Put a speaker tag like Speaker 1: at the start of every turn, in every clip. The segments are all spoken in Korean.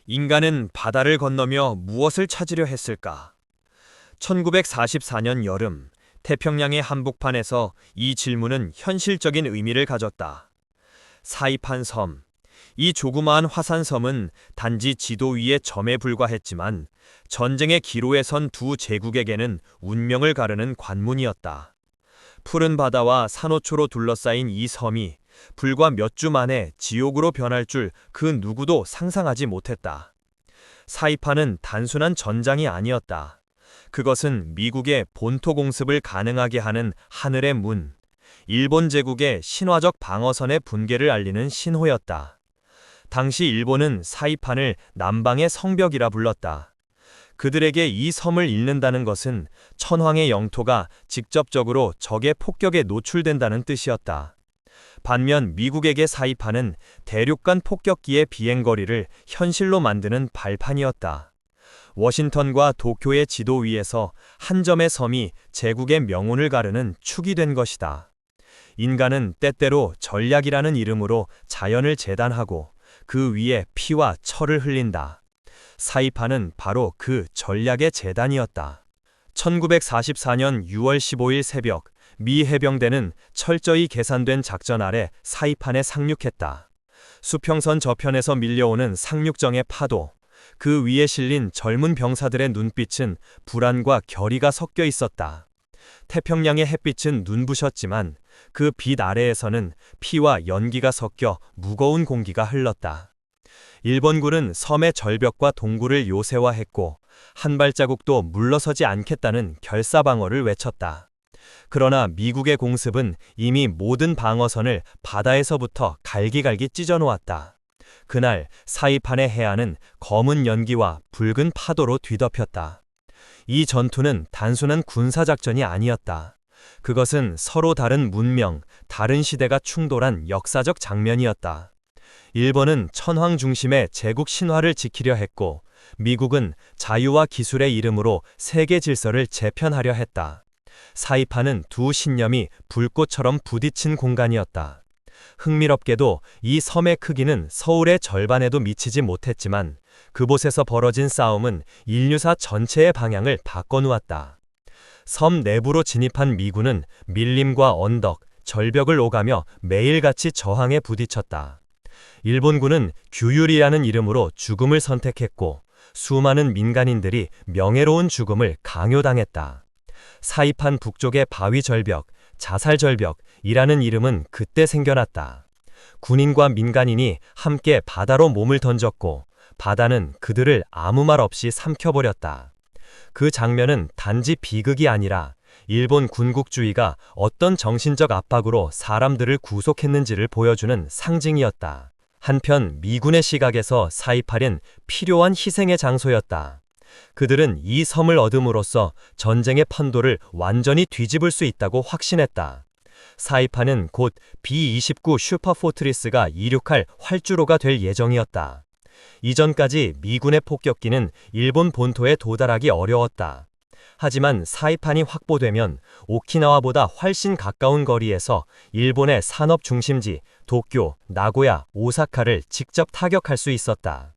Speaker 1: 인간은 바다를 건너며 무엇을 찾으려 했을까? 1944년 여름, 태평양의 한복판에서 이 질문은 현실적인 의미를 가졌다. 사이판 섬. 이 조그마한 화산섬은 단지 지도 위의 점에 불과했지만 전쟁의 기로에 선 두 제국에게는 운명을 가르는 관문이었다. 푸른 바다와 산호초로 둘러싸인 이 섬이 불과 몇 주 만에 지옥으로 변할 줄 그 누구도 상상하지 못했다. 사이판은 단순한 전장이 아니었다. 그것은 미국의 본토 공습을 가능하게 하는 하늘의 문, 일본 제국의 신화적 방어선의 붕괴를 알리는 신호였다. 당시 일본은 사이판을 남방의 성벽이라 불렀다. 그들에게 이 섬을 잃는다는 것은 천황의 영토가 직접적으로 적의 폭격에 노출된다는 뜻이었다. 반면 미국에게 사이판은 대륙간 폭격기의 비행거리를 현실로 만드는 발판이었다. 워싱턴과 도쿄의 지도 위에서 한 점의 섬이 제국의 명운을 가르는 축이 된 것이다. 인간은 때때로 전략이라는 이름으로 자연을 재단하고 그 위에 피와 철을 흘린다. 사이판은 바로 그 전략의 재단이었다. 1944년 6월 15일 새벽, 미 해병대는 철저히 계산된 작전 아래 사이판에 상륙했다. 수평선 저편에서 밀려오는 상륙정의 파도, 그 위에 실린 젊은 병사들의 눈빛은 불안과 결의가 섞여 있었다. 태평양의 햇빛은 눈부셨지만 그 빛 아래에서는 피와 연기가 섞여 무거운 공기가 흘렀다. 일본군은 섬의 절벽과 동굴을 요새화했고 한 발자국도 물러서지 않겠다는 결사방어를 외쳤다. 그러나 미국의 공습은 이미 모든 방어선을 바다에서부터 갈기갈기 찢어놓았다. 그날 사이판의 해안은 검은 연기와 붉은 파도로 뒤덮였다. 이 전투는 단순한 군사작전이 아니었다. 그것은 서로 다른 문명, 다른 시대가 충돌한 역사적 장면이었다. 일본은 천황 중심의 제국 신화를 지키려 했고, 미국은 자유와 기술의 이름으로 세계 질서를 재편하려 했다. 사이판은 두 신념이 불꽃처럼 부딪힌 공간이었다. 흥미롭게도 이 섬의 크기는 서울의 절반에도 미치지 못했지만 그곳에서 벌어진 싸움은 인류사 전체의 방향을 바꿔놓았다. 섬 내부로 진입한 미군은 밀림과 언덕, 절벽을 오가며 매일같이 저항에 부딪혔다. 일본군은 규율이라는 이름으로 죽음을 선택했고 수많은 민간인들이 명예로운 죽음을 강요당했다. 사이판 북쪽의 바위 절벽, 자살 절벽이라는 이름은 그때 생겨났다. 군인과 민간인이 함께 바다로 몸을 던졌고 바다는 그들을 아무 말 없이 삼켜버렸다. 그 장면은 단지 비극이 아니라 일본 군국주의가 어떤 정신적 압박으로 사람들을 구속했는지를 보여주는 상징이었다. 한편 미군의 시각에서 사이판은 필요한 희생의 장소였다. 그들은 이 섬을 얻음으로써 전쟁의 판도를 완전히 뒤집을 수 있다고 확신했다. 사이판은 곧 B-29 슈퍼포트리스가 이륙할 활주로가 될 예정이었다. 이전까지 미군의 폭격기는 일본 본토에 도달하기 어려웠다. 하지만 사이판이 확보되면 오키나와보다 훨씬 가까운 거리에서 일본의 산업 중심지 도쿄, 나고야, 오사카를 직접 타격할 수 있었다.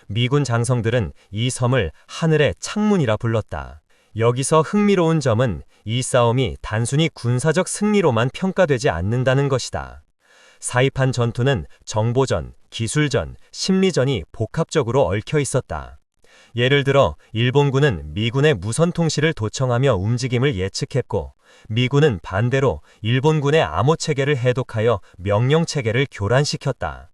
Speaker 1: 미군 장성들은 이 섬을 하늘의 창문이라 불렀다. 여기서 흥미로운 점은 이 싸움이 단순히 군사적 승리로만 평가되지 않는다는 것이다. 사이판 전투는 정보전, 기술전, 심리전이 복합적으로 얽혀 있었다. 예를 들어 일본군은 미군의 무선 통신을 도청하며 움직임을 예측했고 미군은 반대로 일본군의 암호 체계를 해독하여 명령 체계를 교란시켰다.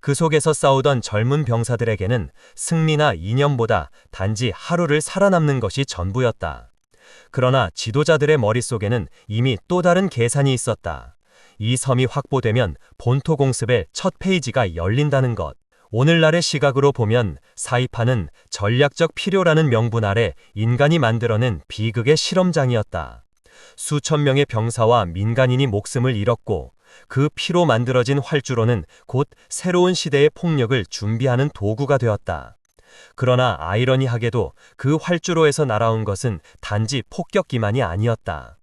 Speaker 1: 그 속에서 싸우던 젊은 병사들에게는 승리나 이념보다 단지 하루를 살아남는 것이 전부였다. 그러나 지도자들의 머릿속에는 이미 또 다른 계산이 있었다. 이 섬이 확보되면 본토 공습의 첫 페이지가 열린다는 것. 오늘날의 시각으로 보면 사이판은 전략적 필요라는 명분 아래 인간이 만들어낸 비극의 실험장이었다. 수천 명의 병사와 민간인이 목숨을 잃었고 그 피로 만들어진 활주로는 곧 새로운 시대의 폭력을 준비하는 도구가 되었다. 그러나 아이러니하게도 그 활주로에서 날아온 것은 단지 폭격기만이 아니었다.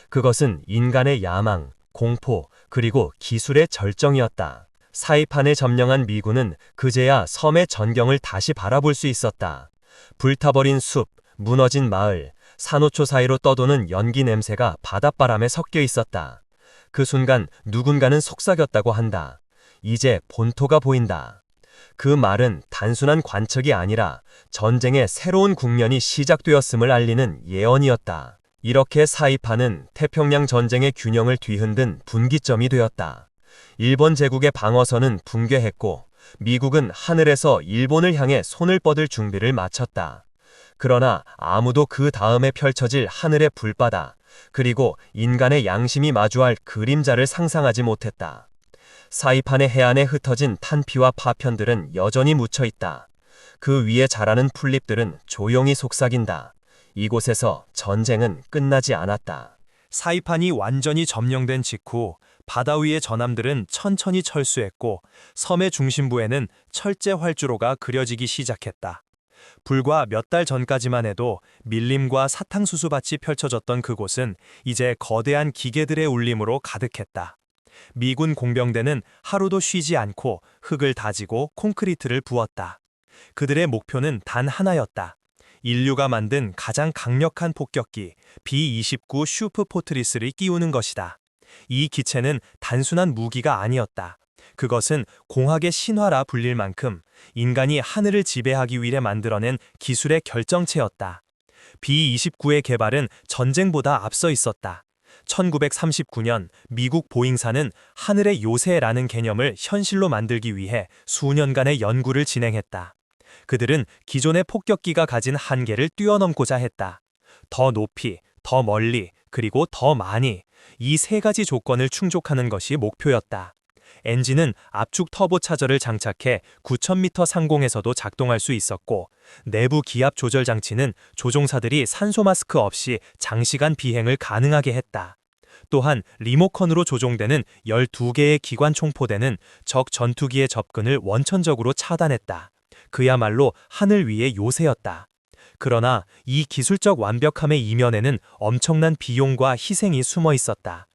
Speaker 1: 그것은 인간의 야망, 공포, 그리고 기술의 절정이었다. 사이판을 점령한 미군은 그제야 섬의 전경을 다시 바라볼 수 있었다. 불타버린 숲, 무너진 마을, 산호초 사이로 떠도는 연기 냄새가 바닷바람에 섞여 있었다. 그 순간 누군가는 속삭였다고 한다. 이제 본토가 보인다. 그 말은 단순한 관측이 아니라 전쟁의 새로운 국면이 시작되었음을 알리는 예언이었다. 이렇게 사이판은 태평양 전쟁의 균형을 뒤흔든 분기점이 되었다. 일본 제국의 방어선은 붕괴했고 미국은 하늘에서 일본을 향해 손을 뻗을 준비를 마쳤다. 그러나 아무도 그 다음에 펼쳐질 하늘의 불바다, 그리고 인간의 양심이 마주할 그림자를 상상하지 못했다. 사이판의 해안에 흩어진 탄피와 파편들은 여전히 묻혀 있다. 그 위에 자라는 풀잎들은 조용히 속삭인다. 이곳에서 전쟁은 끝나지 않았다. 사이판이 완전히 점령된 직후 바다 위의 전함들은 천천히 철수했고 섬의 중심부에는 철제 활주로가 그려지기 시작했다. 불과 몇 달 전까지만 해도 밀림과 사탕수수밭이 펼쳐졌던 그곳은 이제 거대한 기계들의 울림으로 가득했다. 미군 공병대는 하루도 쉬지 않고 흙을 다지고 콘크리트를 부었다. 그들의 목표는 단 하나였다. 인류가 만든 가장 강력한 폭격기 B-29 슈프 포트리스를 띄우는 것이다. 이 기체는 단순한 무기가 아니었다. 그것은 공학의 신화라 불릴 만큼 인간이 하늘을 지배하기 위해 만들어낸 기술의 결정체였다. B-29의 개발은 전쟁보다 앞서 있었다. 1939년 미국 보잉사는 하늘의 요새라는 개념을 현실로 만들기 위해 수년간의 연구를 진행했다. 그들은 기존의 폭격기가 가진 한계를 뛰어넘고자 했다. 더 높이, 더 멀리, 그리고 더 많이, 이 세 가지 조건을 충족하는 것이 목표였다. 엔진은 압축 터보 차저를 장착해 9,000m 상공에서도 작동할 수 있었고, 내부 기압 조절 장치는 조종사들이 산소 마스크 없이 장시간 비행을 가능하게 했다. 또한 리모컨으로 조종되는 12개의 기관 총포대는 적 전투기의 접근을 원천적으로 차단했다. 그야말로 하늘 위의 요새였다. 그러나 이 기술적 완벽함의 이면에는 엄청난 비용과 희생이 숨어 있었다.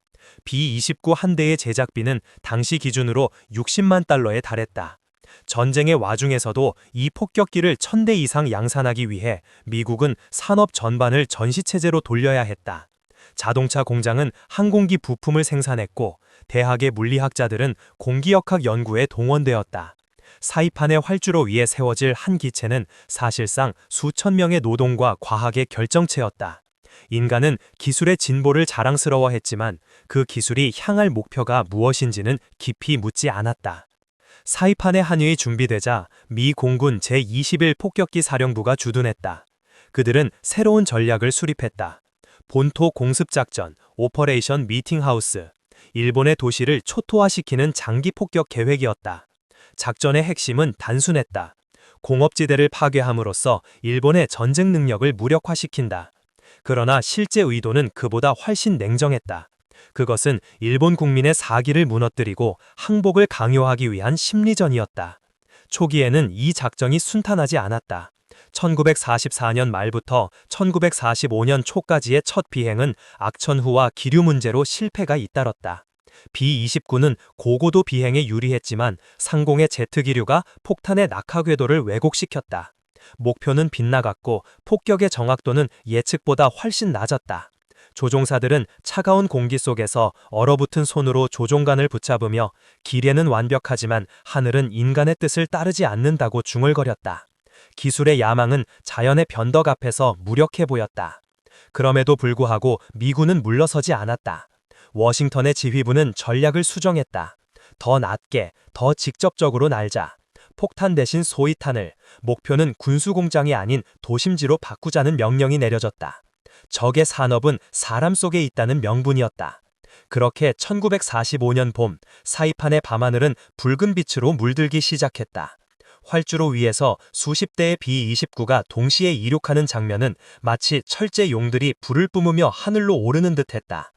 Speaker 1: B-29 한 대의 제작비는 당시 기준으로 60만 달러에 달했다. 전쟁의 와중에서도 이 폭격기를 1,000대 이상 양산하기 위해 미국은 산업 전반을 전시체제로 돌려야 했다. 자동차 공장은 항공기 부품을 생산했고 대학의 물리학자들은 공기역학 연구에 동원되었다. 사이판의 활주로 위에 세워질 한 기체는 사실상 수천 명의 노동과 과학의 결정체였다. 인간은 기술의 진보를 자랑스러워했지만 그 기술이 향할 목표가 무엇인지는 깊이 묻지 않았다. 사이판의 한위이 준비되자 미 공군 제-21 폭격기 사령부가 주둔했다. 그들은 새로운 전략을 수립했다. 본토 공습작전, 오퍼레이션 미팅하우스, 일본의 도시를 초토화시키는 장기 폭격 계획이었다. 작전의 핵심은 단순했다. 공업지대를 파괴함으로써 일본의 전쟁 능력을 무력화시킨다. 그러나 실제 의도는 그보다 훨씬 냉정했다. 그것은 일본 국민의 사기를 무너뜨리고 항복을 강요하기 위한 심리전이었다. 초기에는 이 작전이 순탄하지 않았다. 1944년 말부터 1945년 초까지의 첫 비행은 악천후와 기류 문제로 실패가 잇따랐다. B-29는 고고도 비행에 유리했지만 상공의 제트 기류가 폭탄의 낙하 궤도를 왜곡시켰다. 목표는 빗나갔고 폭격의 정확도는 예측보다 훨씬 낮았다. 조종사들은 차가운 공기 속에서 얼어붙은 손으로 조종관을 붙잡으며 기뢰는 완벽하지만 하늘은 인간의 뜻을 따르지 않는다고 중얼거렸다. 기술의 야망은 자연의 변덕 앞에서 무력해 보였다. 그럼에도 불구하고 미군은 물러서지 않았다. 워싱턴의 지휘부는 전략을 수정했다. 더 낮게, 더 직접적으로 날자. 폭탄 대신 소위탄을, 목표는 군수공장이 아닌 도심지로 바꾸자는 명령이 내려졌다. 적의 산업은 사람 속에 있다는 명분이었다. 그렇게 1945년 봄, 사이판의 밤하늘은 붉은 빛으로 물들기 시작했다. 활주로 위에서 수십 대의 B-29가 동시에 이륙하는 장면은 마치 철제 용들이 불을 뿜으며 하늘로 오르는 듯했다.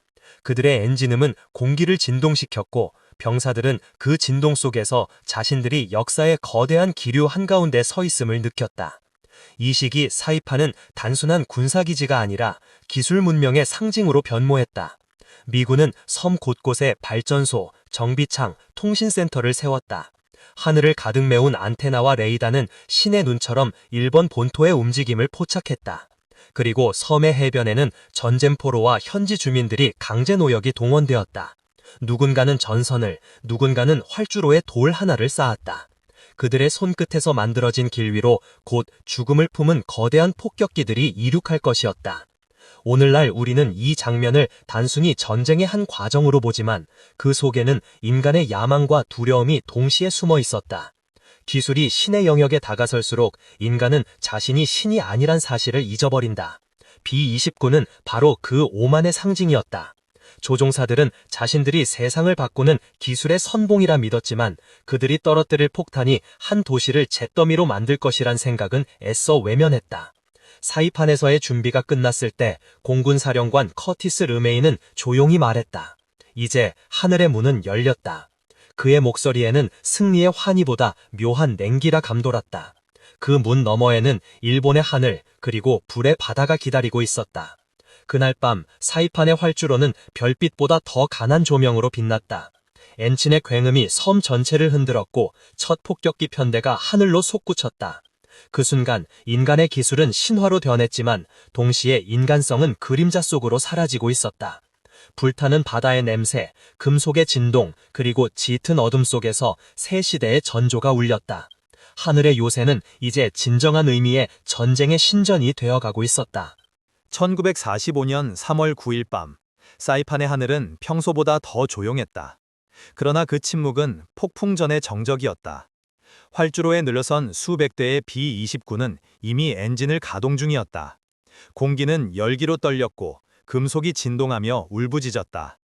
Speaker 1: 그들의 엔진음은 공기를 진동시켰고 병사들은 그 진동 속에서 자신들이 역사의 거대한 기류 한가운데 서 있음을 느꼈다. 이 시기 사이판은 단순한 군사기지가 아니라 기술 문명의 상징으로 변모했다.
Speaker 2: 미군은 섬 곳곳에 발전소, 정비창, 통신센터를 세웠다. 하늘을 가득 메운 안테나와 레이더는 신의 눈처럼 일본 본토의 움직임을 포착했다. 그리고 섬의 해변에는 전쟁포로와 현지 주민들이 강제 노역이 동원되었다. 누군가는 전선을, 누군가는 활주로에 돌 하나를 쌓았다. 그들의 손끝에서 만들어진 길 위로 곧 죽음을 품은 거대한 폭격기들이 이륙할 것이었다. 오늘날 우리는 이 장면을 단순히 전쟁의 한 과정으로 보지만 그 속에는 인간의 야망과 두려움이 동시에 숨어 있었다. 기술이 신의 영역에 다가설수록 인간은 자신이 신이 아니란 사실을 잊어버린다. B-29는 바로 그 오만의 상징이었다. 조종사들은 자신들이 세상을 바꾸는 기술의 선봉이라 믿었지만 그들이 떨어뜨릴 폭탄이 한 도시를 잿더미로 만들 것이란 생각은 애써 외면했다. 사이판에서의 준비가 끝났을 때 공군 사령관 커티스 르메이는 조용히 말했다. 이제 하늘의 문은 열렸다. 그의 목소리에는 승리의 환희보다 묘한 냉기가 감돌았다. 그 문 너머에는 일본의 하늘 그리고 불의 바다가 기다리고 있었다. 그날 밤 사이판의 활주로는 별빛보다 더 강한 조명으로 빛났다. 엔진의 굉음이 섬 전체를 흔들었고 첫 폭격기 편대가 하늘로 솟구쳤다. 그 순간 인간의 기술은 신화로 변했지만 동시에 인간성은 그림자 속으로 사라지고 있었다. 불타는 바다의 냄새, 금속의 진동, 그리고 짙은 어둠 속에서 새 시대의 전조가 울렸다. 하늘의 요새는 이제 진정한 의미의 전쟁의 신전이 되어가고 있었다.
Speaker 1: 1945년 3월 9일 밤, 사이판의 하늘은 평소보다 더 조용했다. 그러나 그 침묵은 폭풍전의 정적이었다. 활주로에 늘어선 수백 대의 B-29는 이미 엔진을 가동 중이었다. 공기는 열기로 떨렸고 금속이 진동하며 울부짖었다.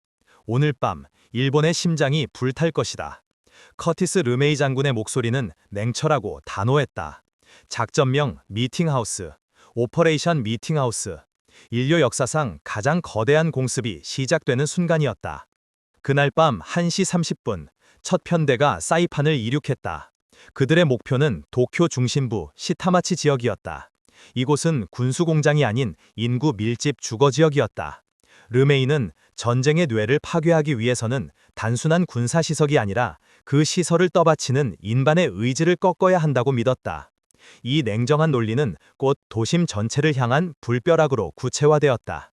Speaker 1: 오늘 밤 일본의 심장이 불탈 것이다. 커티스 르메이 장군의 목소리는 냉철하고 단호했다. 작전명 미팅하우스, 오퍼레이션 미팅하우스. 인류 역사상 가장 거대한 공습이 시작되는 순간이었다. 그날 밤 1시 30분, 첫 편대가 사이판을 이륙했다. 그들의 목표는 도쿄 중심부 시타마치 지역이었다. 이곳은 군수공장이 아닌 인구 밀집 주거지역이었다. 르메이는 전쟁의 뇌를 파괴하기 위해서는 단순한 군사시설이 아니라 그 시설을 떠받치는 인반의 의지를 꺾어야 한다고 믿었다. 이 냉정한 논리는 곧 도심 전체를 향한 불벼락으로 구체화되었다.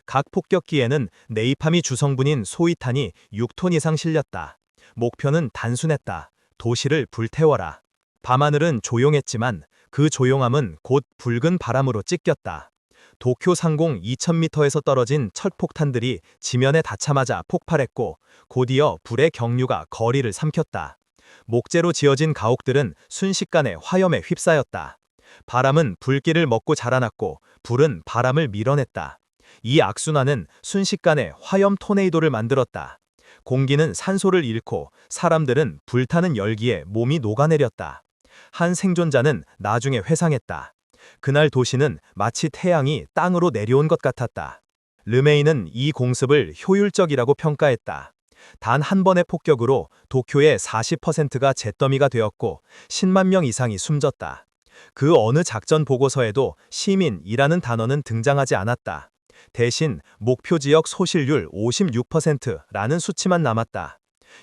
Speaker 1: 각 폭격기에는 네이팜이 주성분인 소위탄이 6톤 이상 실렸다. 목표는 단순했다. 도시를 불태워라. 밤하늘은 조용했지만 그 조용함은 곧 붉은 바람으로 찢겼다. 도쿄 상공 2000m에서 떨어진 첫 폭탄들이 지면에 닿자마자 폭발했고 곧이어 불의 경류가 거리를 삼켰다. 목재로 지어진 가옥들은 순식간에 화염에 휩싸였다. 바람은 불길을 먹고 자라났고 불은 바람을 밀어냈다. 이 악순환은 순식간에 화염 토네이도를 만들었다. 공기는 산소를 잃고 사람들은 불타는 열기에 몸이 녹아내렸다. 한 생존자는 나중에 회상했다. 그날 도시는 마치 태양이 땅으로 내려온 것 같았다. 르메이는 이 공습을 효율적이라고 평가했다. 단 한 번의 폭격으로 도쿄의 40%가 잿더미가 되었고 10만 명 이상이 숨졌다. 그 어느 작전 보고서에도 시민이라는 단어는 등장하지 않았다. 대신 목표 지역 소실률 56%라는 수치만 남았다.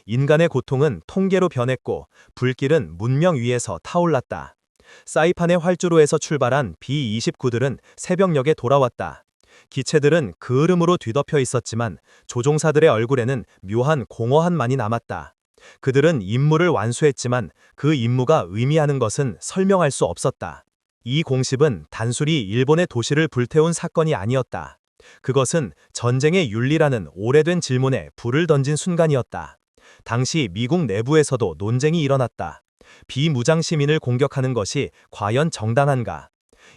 Speaker 1: 인간의 고통은 통계로 변했고 불길은 문명 위에서 타올랐다. 사이판의 활주로에서 출발한 B-29들은 새벽녘에 돌아왔다. 기체들은 그을음으로 뒤덮여 있었지만 조종사들의 얼굴에는 묘한 공허함만이 남았다. 그들은 임무를 완수했지만 그 임무가 의미하는 것은 설명할 수 없었다. 이 공습은 단순히 일본의 도시를 불태운 사건이 아니었다. 그것은 전쟁의 윤리라는 오래된 질문에 불을 던진 순간이었다. 당시 미국 내부에서도 논쟁이 일어났다. 비무장 시민을 공격하는 것이 과연 정당한가?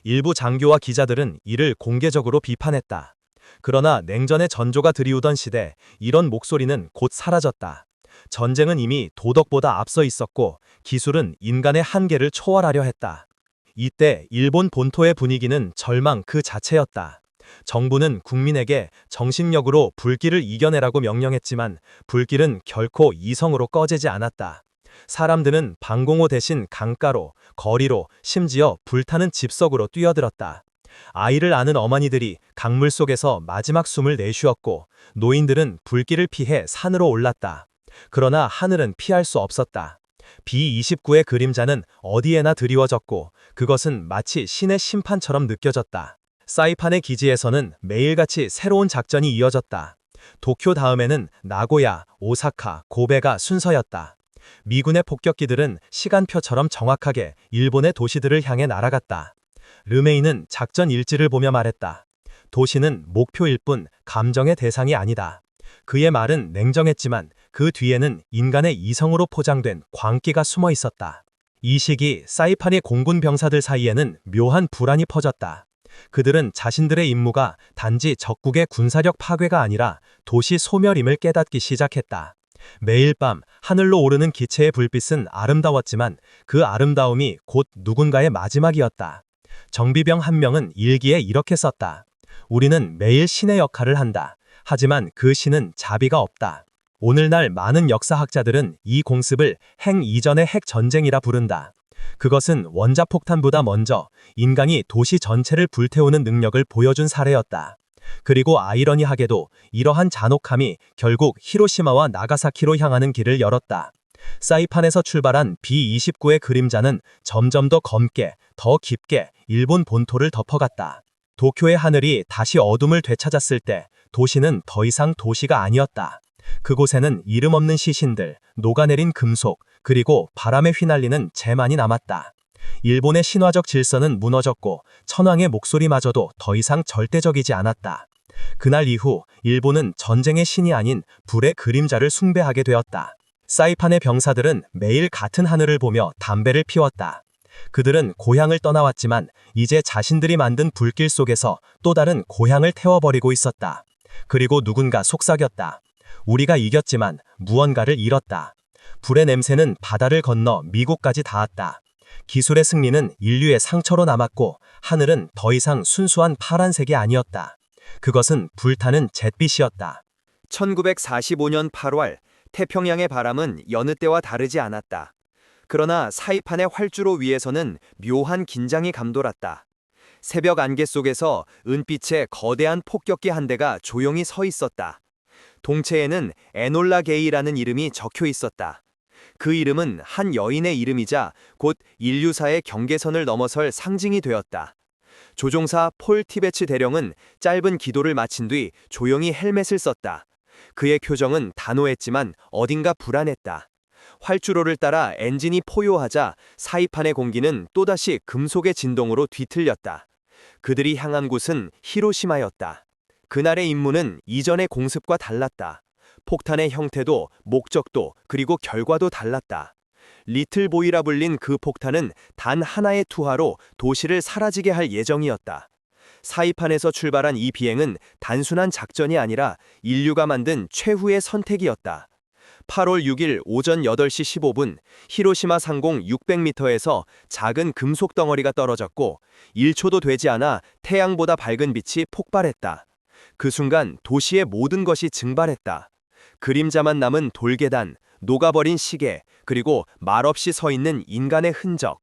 Speaker 1: 일부 장교와 기자들은 이를 공개적으로 비판했다. 그러나 냉전의 전조가 드리우던 시대, 이런 목소리는 곧 사라졌다. 전쟁은 이미 도덕보다 앞서 있었고 기술은 인간의 한계를 초월하려 했다. 이때 일본 본토의 분위기는 절망 그 자체였다. 정부는 국민에게 정신력으로 불길을 이겨내라고 명령했지만 불길은 결코 이성으로 꺼지지 않았다. 사람들은 방공호 대신 강가로, 거리로, 심지어 불타는 집 속으로 뛰어들었다.
Speaker 2: 아이를 안은 어머니들이 강물 속에서 마지막 숨을 내쉬었고 노인들은 불길을 피해 산으로 올랐다. 그러나 하늘은 피할 수 없었다. B29의 그림자는 어디에나 드리워졌고 그것은 마치 신의 심판처럼 느껴졌다. 사이판의 기지에서는 매일같이 새로운 작전이 이어졌다. 도쿄 다음에는 나고야, 오사카, 고베가 순서였다. 미군의 폭격기들은 시간표처럼 정확하게 일본의 도시들을 향해 날아갔다. 르메이는 작전 일지를 보며 말했다. 도시는 목표일 뿐 감정의 대상이 아니다. 그의 말은 냉정했지만 그 뒤에는 인간의 이성으로 포장된 광기가 숨어 있었다. 이 시기 사이판의 공군 병사들 사이에는 묘한 불안이 퍼졌다. 그들은 자신들의 임무가 단지 적국의 군사력 파괴가 아니라 도시 소멸임을 깨닫기 시작했다. 매일 밤 하늘로 오르는 기체의 불빛은 아름다웠지만 그 아름다움이 곧 누군가의 마지막이었다. 정비병 한 명은 일기에 이렇게 썼다. 우리는 매일 신의 역할을 한다. 하지만 그 신은 자비가 없다. 오늘날 많은 역사학자들은 이 공습을 핵 이전의 핵전쟁이라 부른다. 그것은 원자폭탄보다 먼저 인간이 도시 전체를 불태우는 능력을 보여준 사례였다. 그리고 아이러니하게도 이러한 잔혹함이 결국 히로시마와 나가사키로 향하는 길을 열었다. 사이판에서 출발한 B29의 그림자는 점점 더 검게, 더 깊게 일본 본토를 덮어갔다. 도쿄의 하늘이 다시 어둠을 되찾았을 때 도시는 더 이상 도시가 아니었다. 그곳에는 이름 없는 시신들, 녹아내린 금속, 그리고 바람에 휘날리는 재만이 남았다. 일본의 신화적 질서는 무너졌고 천황의 목소리마저도 더 이상 절대적이지 않았다. 그날 이후 일본은 전쟁의 신이 아닌 불의 그림자를 숭배하게 되었다. 사이판의 병사들은 매일 같은 하늘을 보며 담배를 피웠다. 그들은 고향을 떠나왔지만 이제 자신들이 만든 불길 속에서 또 다른 고향을 태워버리고 있었다. 그리고 누군가 속삭였다. 우리가 이겼지만 무언가를 잃었다. 불의 냄새는 바다를 건너 미국까지 닿았다. 기술의 승리는 인류의 상처로 남았고 하늘은 더 이상 순수한 파란색이 아니었다. 그것은 불타는 잿빛이었다.
Speaker 1: 1945년 8월 태평양의 바람은 여느 때와 다르지 않았다. 그러나 사이판의 활주로 위에서는 묘한 긴장이 감돌았다. 새벽 안개 속에서 은빛의 거대한 폭격기 한 대가 조용히 서 있었다. 동체에는 에놀라 게이라는 이름이 적혀 있었다. 그 이름은 한 여인의 이름이자 곧 인류사의 경계선을 넘어설 상징이 되었다. 조종사 폴 티베츠 대령은 짧은 기도를 마친 뒤 조용히 헬멧을 썼다. 그의 표정은 단호했지만 어딘가 불안했다. 활주로를 따라 엔진이 포효하자 사이판의 공기는 또다시 금속의 진동으로 뒤틀렸다. 그들이 향한 곳은 히로시마였다. 그날의 임무는 이전의 공습과 달랐다. 폭탄의 형태도 목적도 그리고 결과도 달랐다. 리틀보이라 불린 그 폭탄은 단 하나의 투하로 도시를 사라지게 할 예정이었다. 사이판에서 출발한 이 비행은 단순한 작전이 아니라 인류가 만든 최후의 선택이었다. 8월 6일 오전 8시 15분 히로시마 상공 600m에서 작은 금속 덩어리가 떨어졌고 1초도 되지 않아 태양보다 밝은 빛이 폭발했다. 그 순간 도시의 모든 것이 증발했다. 그림자만 남은 돌계단, 녹아버린 시계, 그리고 말없이 서 있는 인간의 흔적.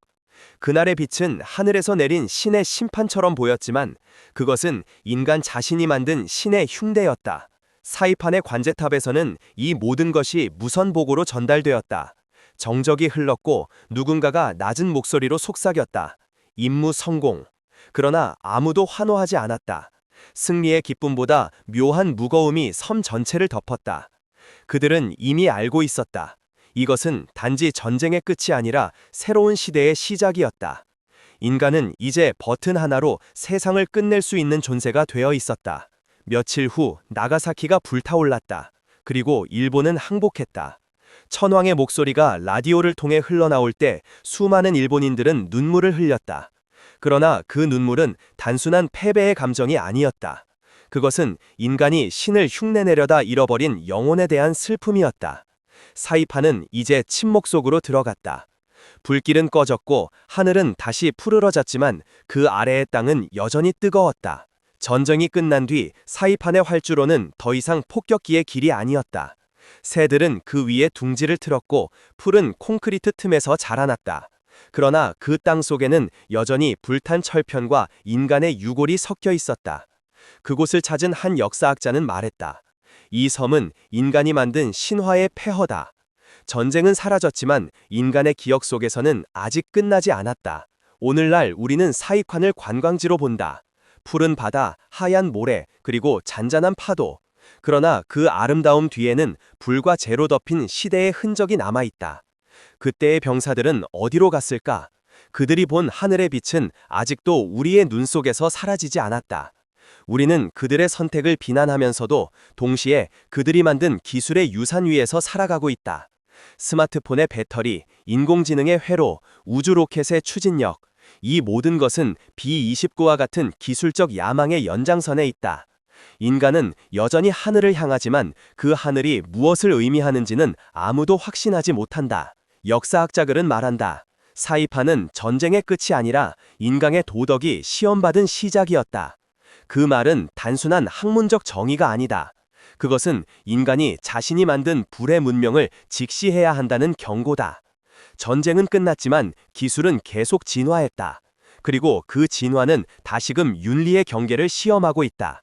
Speaker 1: 그날의 빛은 하늘에서 내린 신의 심판처럼 보였지만 그것은 인간 자신이 만든 신의 흉대였다. 사이판의 관제탑에서는 이 모든 것이 무선보고로 전달되었다. 정적이 흘렀고 누군가가 낮은 목소리로 속삭였다. 임무 성공. 그러나 아무도 환호하지 않았다. 승리의 기쁨보다 묘한 무거움이 섬 전체를 덮었다. 그들은 이미 알고 있었다. 이것은 단지 전쟁의 끝이 아니라 새로운 시대의 시작이었다. 인간은 이제 버튼 하나로 세상을 끝낼 수 있는 존재가 되어 있었다. 며칠 후 나가사키가 불타올랐다. 그리고 일본은 항복했다. 천황의 목소리가 라디오를 통해 흘러나올 때 수많은 일본인들은 눈물을 흘렸다. 그러나 그 눈물은 단순한 패배의 감정이 아니었다. 그것은 인간이 신을 흉내내려다 잃어버린 영혼에 대한 슬픔이었다. 사이판은 이제 침묵 속으로 들어갔다. 불길은 꺼졌고 하늘은 다시 푸르러졌지만 그 아래의 땅은 여전히 뜨거웠다. 전쟁이 끝난 뒤 사이판의 활주로는 더 이상 폭격기의 길이 아니었다. 새들은 그 위에 둥지를 틀었고 풀은 콘크리트 틈에서 자라났다.
Speaker 3: 그러나 그 땅 속에는 여전히 불탄 철편과 인간의 유골이 섞여 있었다. 그곳을 찾은 한 역사학자는 말했다. 이 섬은 인간이 만든 신화의 폐허다. 전쟁은 사라졌지만 인간의 기억 속에서는 아직 끝나지 않았다. 오늘날 우리는 사익환을 관광지로 본다. 푸른 바다, 하얀 모래, 그리고 잔잔한 파도. 그러나 그 아름다움 뒤에는 불과 재로 덮인 시대의 흔적이 남아있다. 그때의 병사들은 어디로 갔을까? 그들이 본 하늘의 빛은 아직도 우리의 눈 속에서 사라지지 않았다. 우리는 그들의 선택을 비난하면서도 동시에 그들이 만든 기술의 유산 위에서 살아가고 있다. 스마트폰의 배터리, 인공지능의 회로, 우주 로켓의 추진력, 이 모든 것은 B-29와 같은 기술적 야망의 연장선에 있다. 인간은 여전히 하늘을 향하지만 그 하늘이 무엇을 의미하는지는 아무도 확신하지 못한다. 역사학자 글은 말한다. 사이판은 전쟁의 끝이 아니라 인간의 도덕이 시험받은 시작이었다. 그 말은 단순한 학문적 정의가 아니다. 그것은 인간이 자신이 만든 불의 문명을 직시해야 한다는 경고다. 전쟁은 끝났지만 기술은 계속 진화했다. 그리고 그 진화는 다시금 윤리의 경계를 시험하고 있다.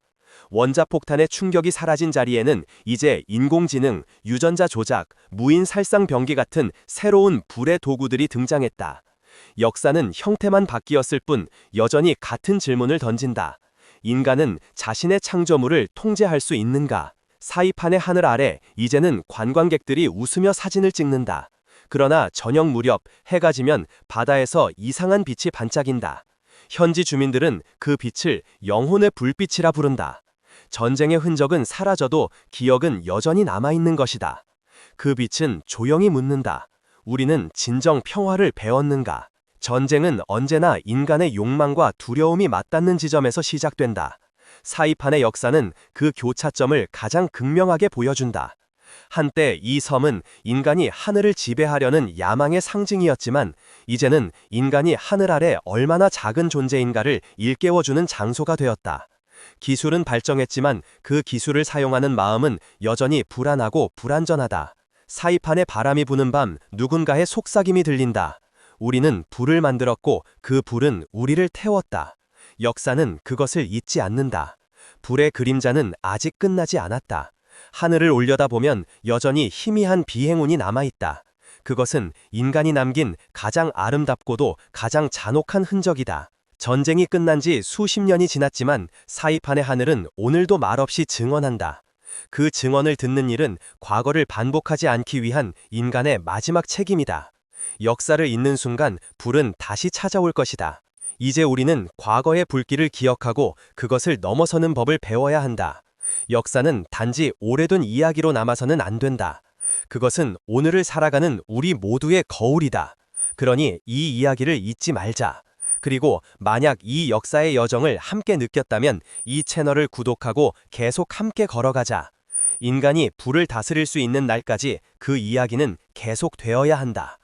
Speaker 3: 원자폭탄의 충격이 사라진 자리에는 이제 인공지능, 유전자 조작, 무인 살상 병기 같은 새로운 불의 도구들이 등장했다. 역사는 형태만 바뀌었을 뿐 여전히 같은 질문을 던진다. 인간은 자신의 창조물을 통제할 수 있는가? 사이판의 하늘 아래 이제는 관광객들이 웃으며 사진을 찍는다. 그러나 저녁 무렵 해가 지면 바다에서 이상한 빛이 반짝인다. 현지 주민들은 그 빛을 영혼의 불빛이라 부른다. 전쟁의 흔적은 사라져도 기억은 여전히 남아있는 것이다. 그 빛은 조용히 묻는다. 우리는 진정 평화를 배웠는가? 전쟁은 언제나 인간의 욕망과 두려움이 맞닿는 지점에서 시작된다. 사이판의 역사는 그 교차점을 가장 극명하게 보여준다. 한때 이 섬은 인간이 하늘을 지배하려는 야망의 상징이었지만 이제는 인간이 하늘 아래 얼마나 작은 존재인가를 일깨워주는 장소가 되었다. 기술은 발전했지만 그 기술을 사용하는 마음은 여전히 불안하고 불안전하다. 사이판에 바람이 부는 밤 누군가의 속삭임이 들린다. 우리는 불을 만들었고 그 불은 우리를 태웠다. 역사는 그것을 잊지 않는다. 불의 그림자는 아직 끝나지 않았다. 하늘을 올려다보면 여전히 희미한 비행운이 남아있다. 그것은 인간이 남긴 가장 아름답고도 가장 잔혹한 흔적이다. 전쟁이 끝난 지 수십 년이 지났지만 사이판의 하늘은 오늘도 말없이 증언한다. 그 증언을 듣는 일은 과거를 반복하지 않기 위한 인간의 마지막 책임이다. 역사를 잊는 순간 불은 다시 찾아올 것이다. 이제 우리는 과거의 불길을 기억하고 그것을 넘어서는 법을 배워야 한다. 역사는 단지 오래된 이야기로 남아서는 안 된다. 그것은 오늘을 살아가는 우리 모두의 거울이다. 그러니 이 이야기를 잊지 말자. 그리고 만약 이 역사의 여정을 함께 느꼈다면 이 채널을 구독하고 계속 함께 걸어가자. 인간이 불을 다스릴 수 있는 날까지 그 이야기는 계속 되어야 한다.